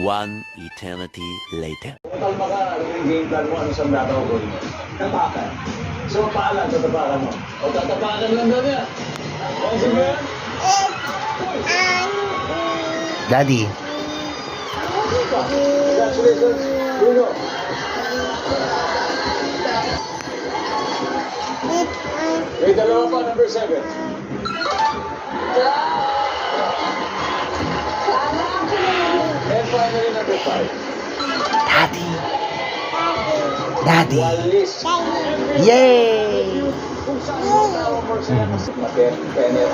One eternity later. Kalma ka, ano yung game plan mo, ano siyang gagawin mo? Tapakan. So, paalan sa tapakan mo. O, tatapakan lang daw niya. O, sige. Daddy. Congratulations, Bruno. May dalawa pa, number 7. And finally, number 5. Daddy. Daddy. Walis. Yay! Kung saan mo tao mo siya kasi Penet,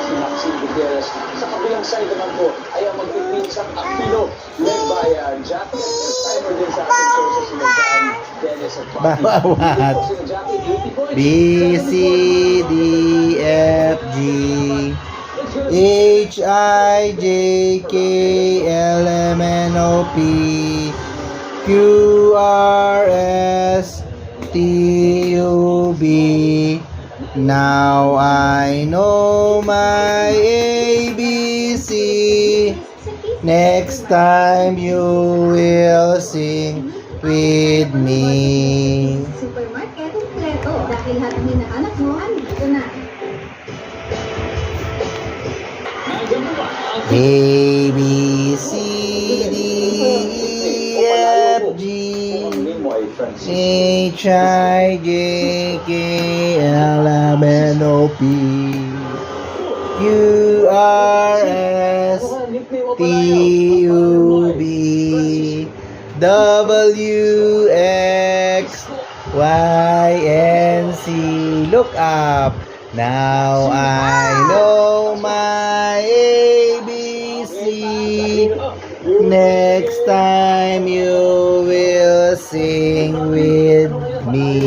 si Maxine Gutierrez. Sa kabilang side naman po ay ang magpipinsang Aquino led by Jackie at timer din sa ating show sa sinagaan Dennis at Bobby. Bawat. Si Jackie, 80 points. B, C, D, F, G, H, I, J, K, L, M, N, O, P, Q, R, S, T, U, B. Now I know my ABC. Next time you will sing with me. Supermarket kompleto dahil lahat ng hinahanap mo andito na. A, B, C, D, E, F, G, H, I, J, K, L, M, N, O, P, Q, R, S, T, U, B, W, X, Y, and Z. Look up. Now I know my ABC. Next time you will sing with me.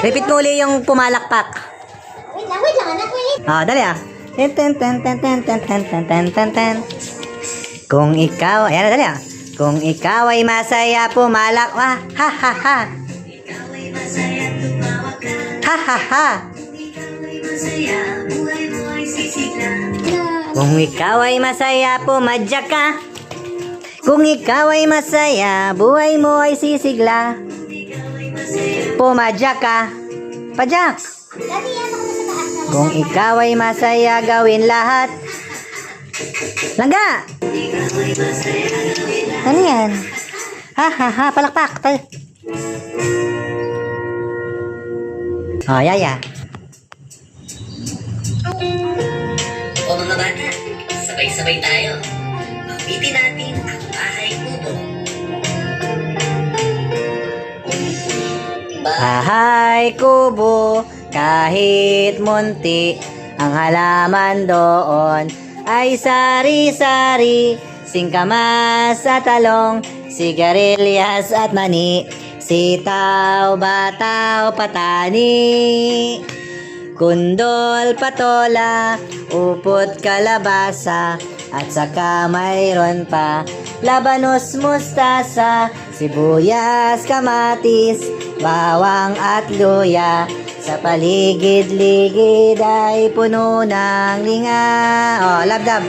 Repeat mo uli yung pumalakpak. Wait lang anak, wait. Dali ah. Ten, ten, ten, ten, ten, ten, ten, ten, ten, ten, ten. Kung ikaw, ayan na, dali ah. Kung ikaw ay masaya, pumalak, ha, ha, ha, ha. Ha, ha, ha. Kung ikaw ay masaya, pumadyak ka. Kung ikaw ay masaya, buhay mo ay sisigla. Pumadyak ka. Padyak. Daddy, yan ako na sa taas na. Kung ikaw ay masaya, gawin lahat. Langga! Ano yan? Ha, ha, ha, palakpak. Oh, yaya. O mga bata, sabay-sabay tayo. Akbitin natin ang bahay kubo. Bahay kubo, kahit munti, ang halaman doon ay sari-sari, singkamas at talong, sigarilyas at mani, sitaw, bataw, patani, kundol, patola, upot, kalabasa, at saka mayroon pa labanos, mustasa, sibuyas, kamatis, bawang at luya. Sa paligid-ligid ay puno ng linga. Oh, labdab.